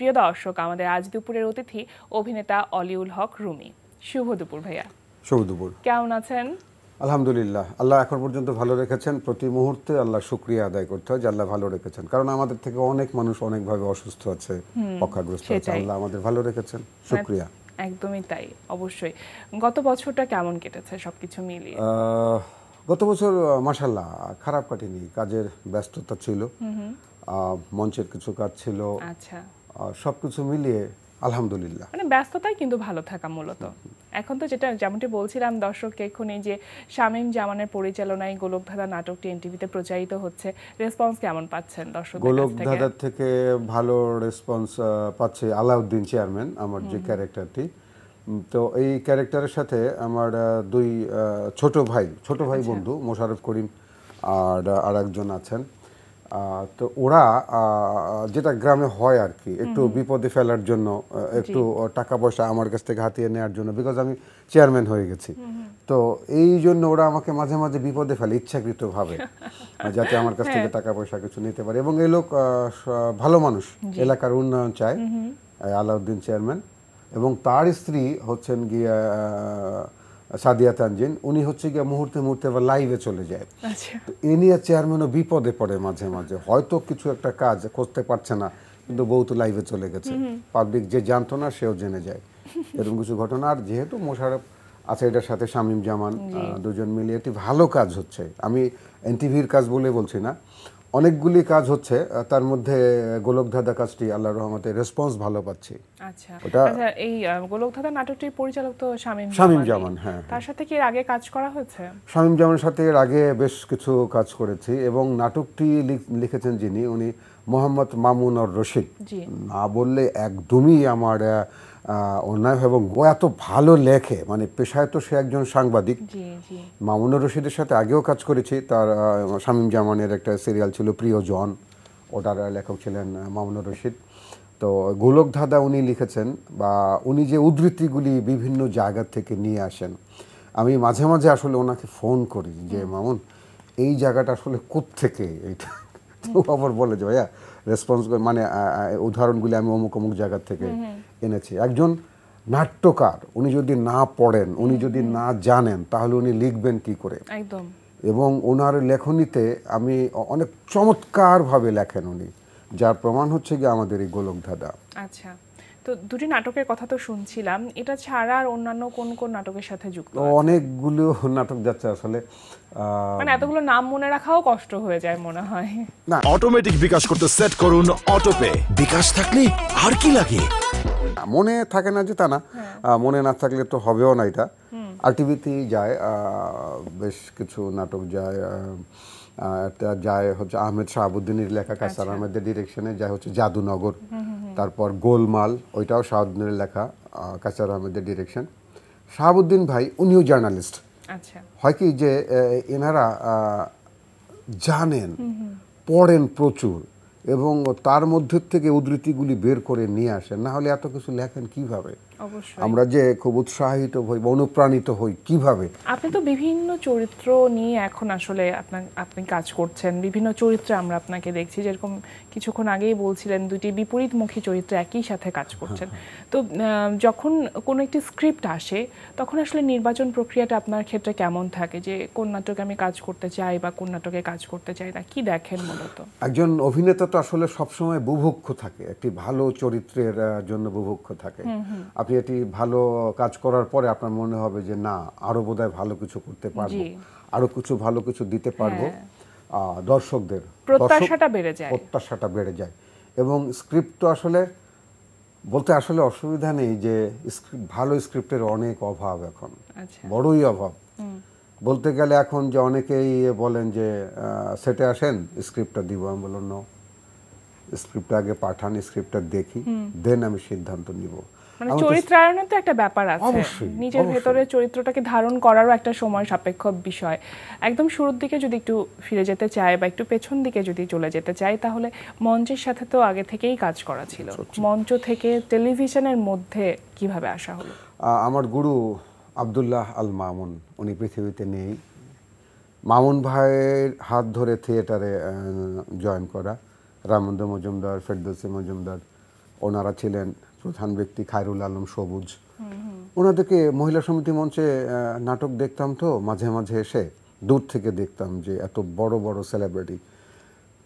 প্রিয় দর্শক, আমাদের আজ দুপুরের অতিথি অভিনেতা অলিউল হক রুমি। শুভ দুপুর ভাইয়া। শুভ দুপুর। কেমন আছেন? আলহামদুলিল্লাহ, আল্লাহ এখন পর্যন্ত ভালো রেখেছেন। প্রতি মুহূর্তে আল্লাহ শুকরিয়া আদায় করতে হয় যে আল্লাহ ভালো রেখেছেন, কারণ আমাদের থেকে অনেক মানুষ অনেকভাবে অসুস্থ আছে, পক্ষাগ্রস্ত আছে। আল্লাহ আমাদের ভালো রেখেছেন, শুকরিয়া। একদমই তাই, অবশ্যই। গত বছরটা কেমন কেটেছে সবকিছু মিলিয়ে? গত বছর মাশাআল্লাহ খারাপ কাটেনি। কাজের ব্যস্ততা ছিল, মঞ্চের কিছু কাজ ছিল, আচ্ছা, সবকিছু মিলিয়ে আলহামদুলিল্লাহ। মানে ব্যস্ততাই কিন্তু ভালো থাকা মূলত। এখন তো যেমনটি বলছিলাম দর্শককে এক্ষুনি, যে শামীম জামানের পরিচালনায় গোলকধাঁধা নাটকটি এনটিভিতে প্রচারিত হচ্ছে, রেসপন্স কেমন পাচ্ছেন দর্শকদের কাছ থেকে? গোলকধাঁধা থেকে ভালো রেসপন্স পাচ্ছে আলাউদ্দিন চেয়ারম্যান, আমার যে ক্যারেক্টারটি। তো এই ক্যারেক্টারের সাথে আমার দুই ছোট ভাই বন্ধু মোশাররফ করিম আর একজন আছেন। তো ওরা যেটা গ্রামে হয় আর কি, একটু বিপদে ফেলার জন্য, একটু টাকা পয়সা আমার কাছ থেকে হাতিয়ে নেওয়ার জন্য, বিকজ আমি চেয়ারম্যান হয়ে গেছি। তো এই জন্য ওরা আমাকে মাঝে মাঝে বিপদে ফেলে ইচ্ছাকৃতভাবে, যাতে আমার কাছ থেকে টাকা পয়সা কিছু নিতে পারে। এবং এই লোক ভালো মানুষ, এলাকার উন্নয়ন চায়, আলাউদ্দিন চেয়ারম্যান। এবং তার স্ত্রী হচ্ছেন গিয়া সাদিয়া তানজিন। উনি হচ্ছে গিয়ে মুহূর্তে মুহূর্তে আবার লাইভে চলে যায়। তো এ নিয়ে চেয়ারম্যানও বিপদে পড়ে মাঝে মাঝে, হয়তো কিছু একটা কাজ করতে পারছে না, কিন্তু বউ তো লাইভে চলে গেছে, পাবলিক যে জানতো না সেও জেনে যায়, এরকম কিছু ঘটনা। আর যেহেতু মোশাররফ আছে, এটার সাথে শামীম জামান, দুজন মিলিয়ে একটি ভালো কাজ হচ্ছে। আমি এনটিভির কাজ বলে বলছি না, অনেকগুলি কাজ হচ্ছে, তার মধ্যে গোলকধাঁধা কাজটি আল্লাহর রহমতে রেসপন্স ভালো পাচ্ছি। আচ্ছা, আচ্ছা, এই গোলকধাঁধা নাটকটির পরিচালক তো শামীম জামান। হ্যাঁ, তার সাথে কি এর আগে কাজ করা হয়েছে? শামীম জামানের সাথে এর আগে বেশ কিছু কাজ করেছি, এবং নাটকটি লিখেছেন যিনি, উনি মোহাম্মদ মামুন আর রশিদ। না বললে একদমই আমার অন্যায়, এবং ও এত ভালো লেখে, মানে পেশায় তো সে একজন সাংবাদিক। মামুনুর রশিদের সাথে আগেও কাজ করেছি। তার শামীম জামানের একটা সিরিয়াল ছিল প্রিয়জন, ওটার লেখক ছিলেন মামুনুর রশিদ। তো গোলকধাঁধা উনি লিখেছেন, বা উনি যে উদ্ধৃতিগুলি বিভিন্ন জায়গা থেকে নিয়ে আসেন, আমি মাঝে মাঝে আসলে ওনাকে ফোন করি যে মামুন, এই জায়গাটা আসলে কোত্থেকে এইটা। তো আবার বলে যে ভাইয়া রেসপন্স, মানে উদাহরণগুলি আমি অমুক অমুক জায়গা থেকে এনেছি। একজন নাট্যকার উনি যদি না পড়েন, উনি যদি না জানেন, তাহলে উনি লিখবেন কি করে? একদম। এবং ওনার লেখনীতে আমি অনেক চমৎকারভাবে লেখেন উনি, যার প্রমাণ হচ্ছে কি আমাদের এই গোলকধাঁধা। আচ্ছা, তো দুটি নাটকের কথা তো শুনছিলাম, এটা ছাড়া আর অন্যান্য কোন কোন নাটকের সাথে যুক্ত? অনেকগুলো নাটক যাচ্ছে আসলে, মানে এতগুলো নাম মনে রাখাও কষ্ট হয়ে যায় মনে হয়। না, অটোমেটিক বিকাশ করতে সেট করুন অটোপে। বিকাশ থাকলে আর কি লাগে? মনে থাকে না যে তা না, মনে না থাকলে তো হবেও না। এটা আর টিভিতেই যায়, বেশ কিছু নাটক যায়। একটা যায় হচ্ছে আহমেদ শাহাবুদ্দিনের লেখা, কাসার আহমেদের ডিরেকশনে, যায় হচ্ছে জাদুনগর। তারপর গোলমাল, ওইটাও শাহাবুদ্দিনের লেখা, কাসার আহমেদের ডিরেকশন। শাহাবুদ্দিন ভাই উনিও জার্নালিস্ট। হয় কি যে এনারা জানেন, পড়েন প্রচুর, এবং তার মধ্যে থেকে উদ্ধৃতিগুলি বের করে নিয়ে আসেন, না হলে এত কিছু লেখেন কিভাবে? আমরা যে খুব উৎসাহিত হই বা অনুপ্রাণিত হই কিভাবে? আপনি তো বিভিন্ন চরিত্র নিয়ে এখন আসলে আপনি কাজ করছেন, বিভিন্ন চরিত্রে আমরা আপনাকে দেখছি, যেরকম কিছুক্ষণ আগেই বলছিলেন দুটি বিপরীতমুখী চরিত্রে একই সাথে কাজ করছেন। তো যখন কোনো একটি স্ক্রিপ্ট আসে, তখন আসলে নির্বাচন প্রক্রিয়াটা আপনার ক্ষেত্রে কেমন থাকে, যে কোন নাটকে আমি কাজ করতে চাই বা কোন নাটকে কাজ করতে চাই না, কি দেখেন মূলত? একজন অভিনেতা তো আসলে সবসময় বুভুক্ষ থাকে, একটি ভালো চরিত্রের জন্য বুভুক্ষ থাকে। আপনি এটি ভালো কাজ করার পরে আপনার মনে হবে যে না, আরো বোধহয় ভালো কিছু করতে পারবো, আরো কিছু ভালো কিছু দিতে পারবো, দর্শকদের প্রত্যাশাটা বেড়ে যায়। এবং স্ক্রিপ্ট তো আসলে বলতে আসলে অসুবিধা নেই, যে ভালো স্ক্রিপ্টের অনেক অভাব এখন, বড়ই অভাব। বলতে গেলে এখন যে অনেকেই বলেন যে সেটে আসেন, স্ক্রিপ্টটা দিব। আমি বললাম নো, স্ক্রিপ্টটা আগে পাঠান, স্ক্রিপ্টটা দেখি, দেন আমি সিদ্ধান্ত নিব। মানে চরিত্রায়নের তো একটা ব্যাপার আছে, নিজের ভেতরে চরিত্রটাকে ধারণ করারও একটা সময় সাপেক্ষ বিষয়। একদম শুরুর দিকে যদি একটু ফিরে যেতে চাই বা একটু পেছন দিকে যদি চলে যেতে চাই, তাহলে মঞ্চের সাথে তো আগে থেকেই কাজ করা ছিল। মঞ্চ থেকে টেলিভিশনের মধ্যে কিভাবে আসা হলো? আমার গুরু আব্দুল্লাহ আল মামুন, উনি পৃথিবীতে নেই। মামুন ভাইয়ের হাত ধরে থিয়েটারে জয়েন করা, রামন্দ মজুমদার, ফেরদৌসী মজুমদার, ওনারা ছিলেন প্রধান ব্যক্তি খায়রুল আলম সবুজ। ওনাদেরকে মহিলা সমিতি মঞ্চে নাটক দেখতাম তো মাঝে মাঝে এসে, দূর থেকে দেখতাম যে এত বড় বড় সেলিব্রিটি।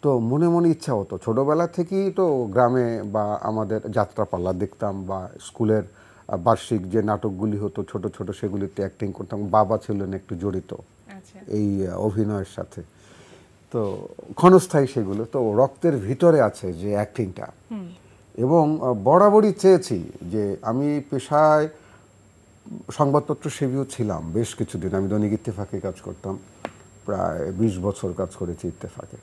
তো মনে মনে ইচ্ছা হতো, ছোটোবেলা থেকেই তো গ্রামে বা আমাদের যাত্রাপালা দেখতাম বা স্কুলের বার্ষিক যে নাটকগুলি হতো ছোট ছোট, সেগুলিতে অ্যাক্টিং করতাম। বাবা ছিলেন একটু জড়িত এই অভিনয়ের সাথে, তো ক্ষণস্থায়ী সেগুলো তো রক্তের ভিতরে আছে যে অ্যাক্টিংটা। এবং বরাবরই চেয়েছি যে আমি পেশায় সংবাদপত্র সেবীও ছিলাম বেশ কিছুদিন। আমি দৈনিক ইত্তেফাকে কাজ করতাম, প্রায় 20 বছর কাজ করেছি ইত্তেফাকে।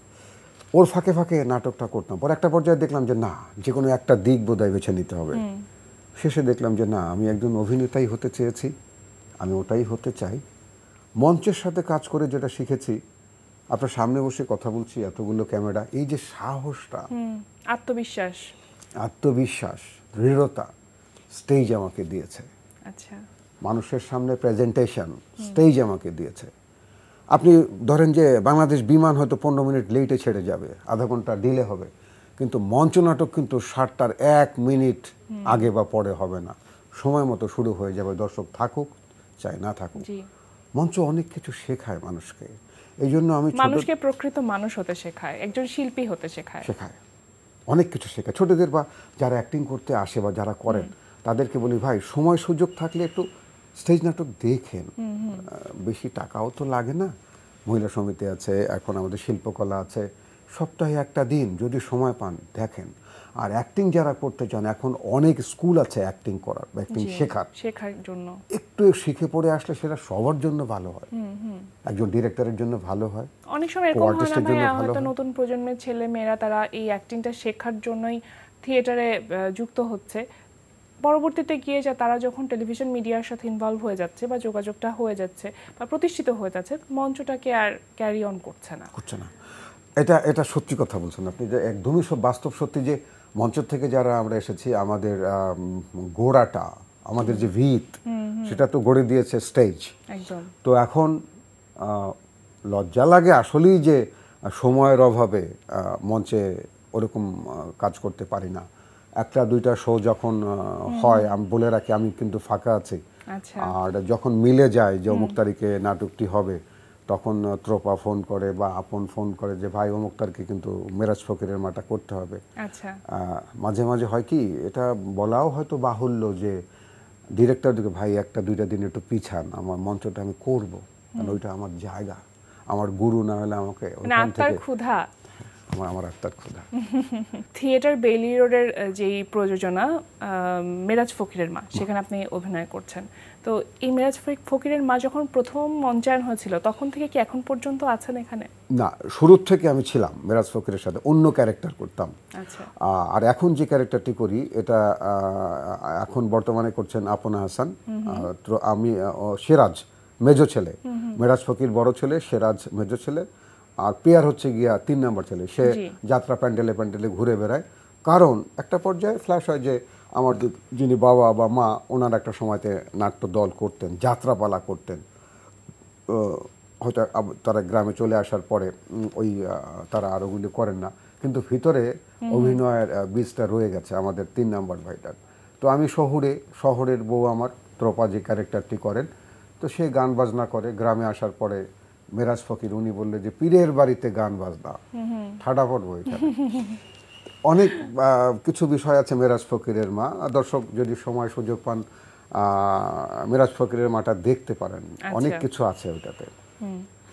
ওর ফাঁকে ফাঁকে নাটকটা করতাম। পর একটা পর্যায়ে দেখলাম যে না, যে কোনো একটা দিক বোধহয় বেছে নিতে হবে। শেষে দেখলাম যে না, আমি একজন অভিনেতাই হতে চেয়েছি, আমি ওটাই হতে চাই। মঞ্চের সাথে কাজ করে যেটা শিখেছি, আপনার সামনে বসে কথা বলছি, এতগুলো ক্যামেরা, এই যে সাহসটা, আত্মবিশ্বাস, দৃঢ়তা স্টেজ আমাকে দিয়েছে। আচ্ছা, মানুষের সামনে প্রেজেন্টেশন স্টেজ আমাকে দিয়েছে। আপনি ধরেন যে বাংলাদেশ বিমান হয়তো 15 মিনিট লেটে ছেড়ে যাবে, আধা ঘন্টা ডিলে হবে, কিন্তু মঞ্চ নাটক কিন্তু 7টার 1 মিনিট আগে বা পরে হবে না, সময় মতো শুরু হয়ে যাবে, দর্শক থাকুক চাই না থাকুক। মঞ্চ অনেক কিছু শেখায় মানুষকে। এই জন্য আমি মানুষকে প্রকৃত মানুষ হতে শেখায়, একজন শিল্পী হতে শেখায়, অনেক কিছু শেখায়। ছোটদের বা যারা অ্যাক্টিং করতে আসে বা যারা করেন তাদেরকে বলি, ভাই সময় সুযোগ থাকলে একটু স্টেজ নাটক দেখেন, বেশি টাকাও তো লাগে না। মহিলা সমিতি আছে, এখন আমাদের শিল্পকলা আছে, সপ্তাহে একটা দিন যদি সময় পান দেখেন। আর অ্যাক্টিং যারা করতে চান, এখন অনেক স্কুল আছে অ্যাক্টিং করার বা অ্যাক্টিং শেখার জন্য। একটু শিখে পড়ে আসলে সেটা সবার জন্য ভালো হয়, একজন ডিরেক্টরের জন্য ভালো হয়। অনেক সময় এরকম হয় না ভাইয়া, হয়তো নতুন প্রজন্মের ছেলে মেয়েরা তারা এই অ্যাক্টিংটা শেখার জন্যই থিয়েটারে যুক্ত হচ্ছে, পরবর্তীতে গিয়ে যা তারা যখন টেলিভিশন মিডিয়ার সাথে ইনভলভ হয়ে যাচ্ছে বা যোগাযোগটা হয়ে যাচ্ছে বা প্রতিষ্ঠিত হয়ে যাচ্ছে, মঞ্চটাকে আর ক্যারি অন করছে না। এটা সত্যি কথা বলছেন আপনি, যে একদমই সব বাস্তব সত্যি, যে মঞ্চ থেকে যারা আমরা এসেছি, আমাদের গোড়াটা, আমাদের যে ভিত, সেটা তো গড়ে দিয়েছে স্টেজ। তো এখন লজ্জা লাগে আসলেই যে সময়ের অভাবে মঞ্চে ওরকম কাজ করতে পারি না। একটা দুইটা শো যখন হয়, আমি বলে রাখি আমি কিন্তু ফাঁকা আছি। আর যখন মিলে যায় যে অমুক তারিখে নাটকটি হবে, তখন ত্রোপা ফোন করে বা আপন ফোন করে যে ভাই অমুক তারিখে কিন্তু মেরাজ ফকিরের মাটা করতে হবে। মাঝে মাঝে হয় কি, এটা বলাও হয়তো বাহুল্য, যে ডিরেক্টরকে ভাই একটা দুইটা দিন একটু পিছান, আমার মঞ্চটা আমি করবো, কারণ ওইটা আমার জায়গা, আমার গুরু না হলে আমাকে ওইখান থেকে আমার আত্মার ক্ষুধা। থিয়েটার বেইলি রোডের যেই প্রযোজনা মেরাজ ফকিরের মা, সেখানে আপনি অভিনয় করছেন। তো এই মেরাজ ফকিরের মা যখন প্রথম মঞ্চায়ন হয়েছিল, তখন থেকে কি এখন পর্যন্ত আছেন এখানে? না, শুরুর থেকে আমি ছিলাম মেরাজ ফকিরের সাথে, অন্য ক্যারেক্টার করতাম। আর এখন যে ক্যারেক্টারটি করি, এটা এখন বর্তমানে করছেন আপনা হাসান, আমি সিরাজ মেজো ছেলে, মেরাজ ফকির বড় ছেলে, সিরাজ মেজো ছেলে, আর পেয়ার হচ্ছে গিয়া 3 নম্বর ছেলে। সে যাত্রা প্যান্ডেলে প্যান্ডেলে ঘুরে বেড়ায়, কারণ একটা পর্যায়ে ফ্ল্যাশ হয় যে আমার যিনি বাবা বা মা, ওনার একটা সময়তে নাট্য দল করতেন, যাত্রাপালা করতেন। হয়তো তারা গ্রামে চলে আসার পরে ওই তারা আর ওগুলি করেন না, কিন্তু ভিতরে অভিনয়ের বীজটা রয়ে গেছে আমাদের 3 নম্বর ভাইটার। তো আমি শহরের বউ আমার ত্রোপা যে ক্যারেক্টারটি করেন, তো সে গান বাজনা করে। গ্রামে আসার পরে মেরাজ ফকির উনি বললে যে পীরের বাড়িতে গান বাজনা, ঠাডা পড়বো এটা। অনেক কিছু বিষয় আছে মেরাজ ফকিরের মা। দর্শক যদি সময় সুযোগ পান, মেরাজ ফকিরের মাটা দেখতে পারেন, অনেক কিছু আছে ওইটাতে।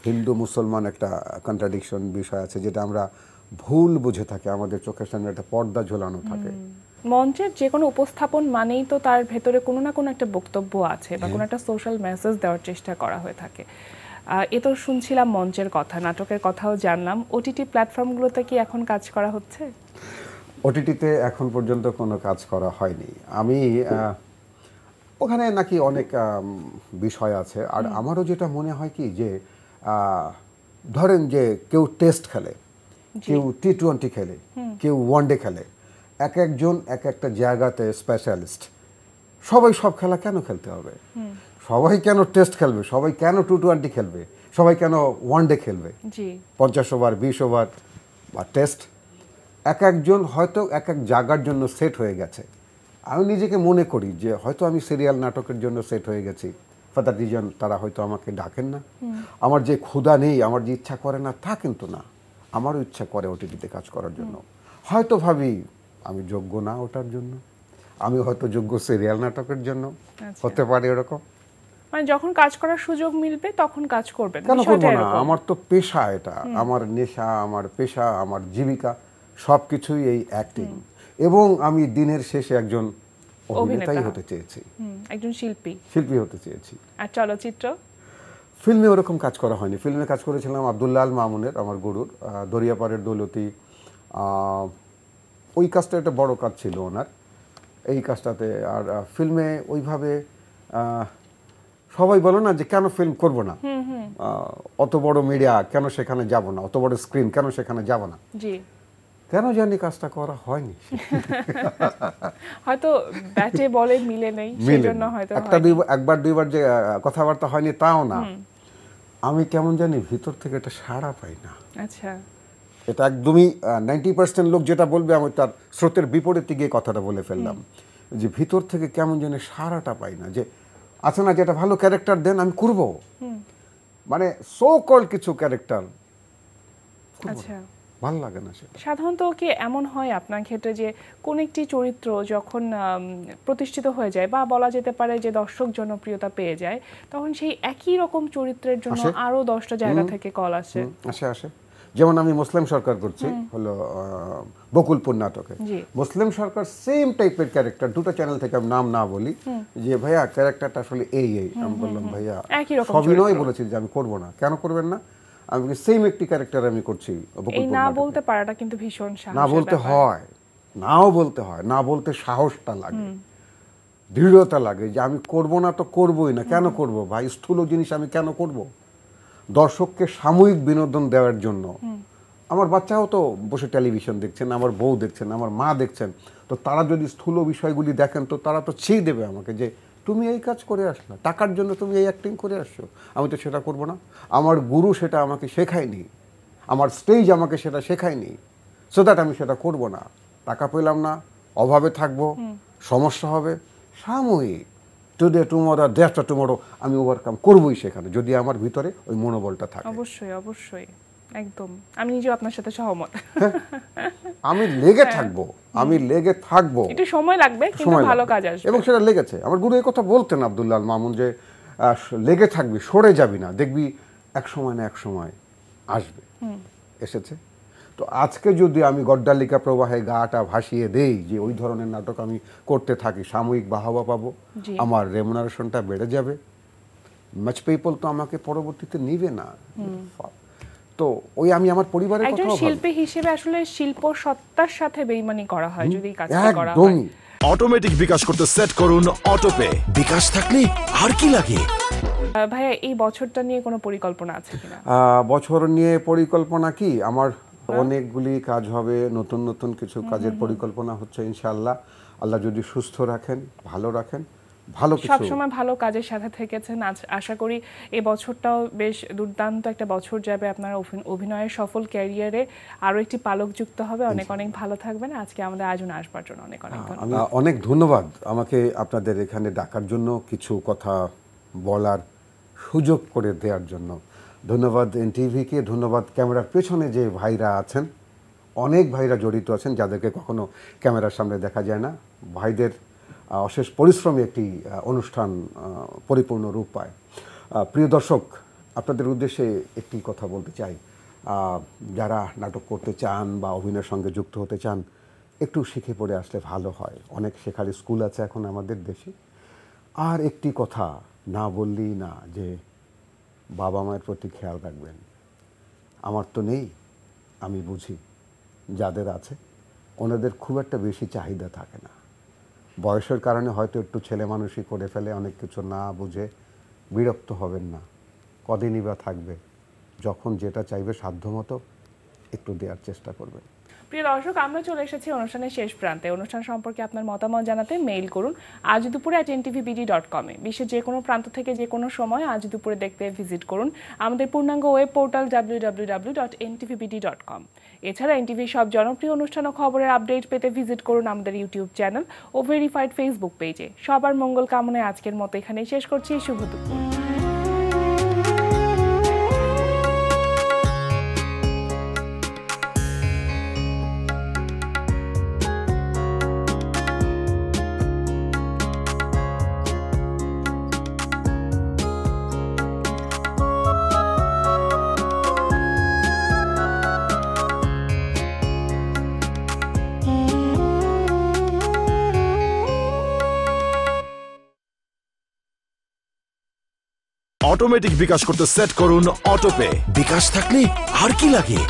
হিন্দু মুসলমান একটা কন্ট্রাডিকশন বিষয় আছে, যেটা আমরা ভুল বুঝে থাকি, আমাদের চোখের সামনে একটা পর্দা ঝোলানো থাকে। মঞ্চের যে কোনো উপস্থাপন মানেই তো তার ভেতরে কোনো না কোনো একটা বক্তব্য আছে বা কোনো একটা সোশ্যাল মেসেজ দেওয়ার চেষ্টা করা হয়ে থাকে। এ তো শুনছিলাম মঞ্চের কথা, নাটকের কথাও জানলাম। ওটিটি প্ল্যাটফর্মগুলোতে কি এখন কাজ করা হচ্ছে? ওটিটিতে এখন পর্যন্ত কোনো কাজ করা হয়নি। আমি ওখানে নাকি অনেক বিষয় আছে। আর আমারও যেটা মনে হয় কি, যে ধরেন যে কেউ টেস্ট খেলে, কেউ T20 খেলে, কেউ ওয়ানডে খেলে, এক একজন এক একটা জায়গাতে স্পেশালিস্ট। সবাই সব খেলা কেন খেলতে হবে? সবাই কেন টেস্ট খেলবে? সবাই কেন T20 খেলবে? সবাই কেন ওয়ানডে খেলবে? 50 ওভার, 20 ওভার বা টেস্ট? এক একজন হয়তো এক এক জায়গার জন্য সেট হয়ে গেছে। আমি নিজেকে মনে করি যে হয়তো আমি সিরিয়াল নাটকের জন্য সেট হয়ে গেছি, ফাদার রিজন তারা হয়তো আমাকে ডাকেন না। আমার যে ক্ষুধা নেই, আমার যে ইচ্ছা করে না তা কিন্তু না, আমারও ইচ্ছা করে ওটিটিতে কাজ করার জন্য। হয়তো ভাবি আমি যোগ্য না ওটার জন্য, আমি হয়তো যোগ্য সিরিয়াল নাটকের জন্য, আচ্ছা। হতে পারে এরকম। মানে যখন কাজ করার সুযোগ মিলবে তখন কাজ করবেন, কেন বিষয়টা করবো না? এরকম। আমার তো পেশা এটা, আমার নেশা, আমার পেশা, আমার জীবিকা সব কিছুই এই অ্যাক্টিং। এবং আমি দিনের শেষে একজন অভিনেতাই অভিনেতা। হতে চেয়েছি, একজন শিল্পী। শিল্পী হতে চেয়েছি। আর চলচ্চিত্র? ফিল্মে ওরকম কাজ করা হয়নি। ফিল্মে কাজ করেছিলাম আব্দুল্লাহ আল মামুনের, আমার গুরুর, দরিয়াপাড়ের দৌলতি। ওই কাজটা একটা বড় কাজ ছিল ওনার, এই কাজটাতে। আর ফিল্মে ওইভাবে সবাই বলো না যে কেন ফিল্ম করব না, অত বড় মিডিয়া কেন সেখানে যাব না, অত বড় স্ক্রিন কেন সেখানে যাব না, জি। কেন জানি কাজটা করা হয়নি। হয়তো ব্যাটে বলে মিলে নেই, সেজন্য হয়তো একবার দুইবার যে কথাবার্তা হয়নি তাও না, আমি কেমন জানি ভিতর থেকে এটা সাড়া পাই না। আচ্ছা। এটা একদমই 90% লোক যেটা বলবে আমি তার স্রোতের বিপরীতে গিয়ে কথাটা বলে ফেললাম, যে ভিতর থেকে কেমন জানি সাড়াটা পাই না, যে আছে না যেটা ভালো ক্যারেক্টার দেন আমি করব, মানে সো কল কিছু ক্যারেক্টার আচ্ছা। ভালো লাগে না সেটা। সাধারণত কি এমন হয় আপনার ক্ষেত্রে যে কোন একটি চরিত্র যখন প্রতিষ্ঠিত হয়ে যায় বা বলা যেতে পারে যে দর্শক জনপ্রিয়তা পেয়ে যায়, তখন সেই একই রকম চরিত্রের জন্য আসে। আরো 10টা জায়গা থেকে কল আসে? আসে। যেমন আমি মুসলিম সরকার করছি হলো বকুলপুর নাটকে, জি। মুসলিম সরকার সেম টাইপের ক্যারেক্টার, দুটো চ্যানেল থেকে আমি নাম না বলি, যে ভাইয়া ক্যারেক্টারটা আসলে এই আমি বললাম ভাইয়া একই রকম সবিনয় চরিত্র। বলেছি যে আমি করব না, কেন করবেন না, আমি সেম একটি ক্যারেক্টার আমি করছি এই বকুলপুর না নাটকে। বলতে পারাটা কিন্তু ভীষণ না সাহসের বলতে ব্যাপার। হয়, নাও বলতে হয়, না বলতে সাহসটা লাগে, দৃঢ়তা লাগে, যে আমি করব না তো করবই না, কেন করব ভাই, স্থূল জিনিস আমি কেন করব, দর্শককে সাময়িক বিনোদন দেওয়ার জন্য। আমার বাচ্চাও তো বসে টেলিভিশন দেখছেন, আমার বউ দেখছেন, আমার মা দেখছেন, তো তারা যদি স্থূল বিষয়গুলি দেখেন তো তারা তো ছেই দেবে আমাকে, যে তুমি এই কাজ করে আসলা, টাকার জন্য তুমি এই অ্যাক্টিং করে আসছো, আমি তো সেটা করব না। আমার গুরু সেটা আমাকে শেখায়নি, আমার স্টেজ আমাকে সেটা শেখায়নি, সো দ্যাট আমি সেটা করব না। টাকা পেলাম না, অভাবে থাকবো, সমস্যা হবে, সাময়িক, today tomorrow day after tomorrow আমি ওভারকাম করবোই সেখানে, যদি আমার ভিতরে ওই মনোবলটা থাকে। অবশ্যই অবশ্যই, একদম, আমি নিজেও আপনার সাথে সহমত। আমি লেগে থাকবো, আমি লেগে থাকবো, একটু সময় লাগবে কিন্তু সময় ভালো লাগবে। কাজ আসবে। এবং সেটা লেগেছে। আমার গুরু এই কথা বলতেন আব্দুল্লাহ আল মামুন, যে লেগে থাকবি, সরে যাবি না, দেখবি এক সময় না এক সময় আসবে, এসেছে। তো আজকে যদি আমি গড্ডালিকা প্রবাহে গাটা ভাসিয়ে দেই যে ওই ধরনের নাটক আমি করতে থাকি, সাময়িক বাহবা পাবো, জি। আমার রেমুনারেশনটা বেড়ে যাবে, মাচ পিপল তো আমাকে পরবর্তীতে নিবে না। তো ওই আমি আমার পরিবারের একজন কথাও ভাবি। শিল্পী হিসেবে আসলে শিল্প সত্তার সাথে বেইমানি করা হয় যদি এই কাজটা করা হয়। একদমই। অটোমেটিক বিকাশ করতে সেট করুন অটোপে। বিকাশ থাকলে আর কি লাগে? ভাইয়া, এই বছরটা নিয়ে কোনো পরিকল্পনা আছে কিনা? বছর নিয়ে পরিকল্পনা কি, আমার অনেকগুলি কাজ হবে, নতুন নতুন কিছু কাজের পরিকল্পনা হচ্ছে ইনশাআল্লাহ। আল্লাহ যদি সুস্থ রাখেন, ভালো রাখেন, ভালো কিছু। সবসময় ভালো কাজের সাথে থেকেছেন, আশা করি এই বছরটাও বেশ দুর্দান্ত একটা বছর যাবে আপনার অভিনয়ের সফল ক্যারিয়ারে, আরও একটি পালক যুক্ত হবে। অনেক অনেক ভালো থাকবেন। আজকে আমাদের আয়োজনে আসবার জন্য অনেক অনেক ধন্যবাদ। আমি অনেক ধন্যবাদ আমাকে আপনাদের এখানে ডাকার জন্য, কিছু কথা বলার সুযোগ করে দেওয়ার জন্য। ধন্যবাদ এনটিভিকে, ধন্যবাদ ক্যামেরার পেছনে যে ভাইরা আছেন, অনেক ভাইরা জড়িত আছেন যাদেরকে কখনো ক্যামেরার সামনে দেখা যায় না। ভাইদের অশেষ পরিশ্রমী একটি অনুষ্ঠান পরিপূর্ণ রূপ পায়। প্রিয় দর্শক, আপনাদের উদ্দেশ্যে একটি কথা বলতে চাই, যারা নাটক করতে চান বা অভিনয়ের সঙ্গে যুক্ত হতে চান, একটু শিখে পড়ে আসলে ভালো হয়। অনেক শেখার স্কুল আছে এখন আমাদের দেশে। আর একটি কথা না বললেই না, যে বাবা মায়ের প্রতি খেয়াল রাখবেন। আমার তো নেই, আমি বুঝি, যাদের আছে ওনাদের খুব একটা বেশি চাহিদা থাকে না, বয়সের কারণে হয়তো একটু ছেলে মানুষই করে ফেলে, অনেক কিছু না বুঝে। বিরক্ত হবেন না, কদিনই বা থাকবে, যখন যেটা চাইবে সাধ্যমতো একটু দেওয়ার চেষ্টা করবেন। প্রিয় দর্শক, আমরা চলে এসেছি অনুষ্ঠানের শেষ প্রান্তে। অনুষ্ঠান সম্পর্কে আপনার মতামত জানাতে মেইল করুন আজ দুপুরে @ntvbd.com এ। বিশ্বের যে কোনো প্রান্ত থেকে যে কোনো সময় আজ দুপুরে দেখতে ভিজিট করুন আমাদের পূর্ণাঙ্গ ওয়েব পোর্টাল www.ntvbd.com। এছাড়া এনটিভির সব জনপ্রিয় অনুষ্ঠান ও খবরের আপডেট পেতে ভিজিট করুন আমাদের ইউটিউব চ্যানেল ও ভেরিফাইড ফেসবুক পেজে। সবার মঙ্গল কামনায় আজকের মতো এখানেই শেষ করছি। শুভ দুপুর। অটোমেটিক বিকাশ করতে সেট করুন অটোপে। বিকাশ থাকলে আর কি লাগে।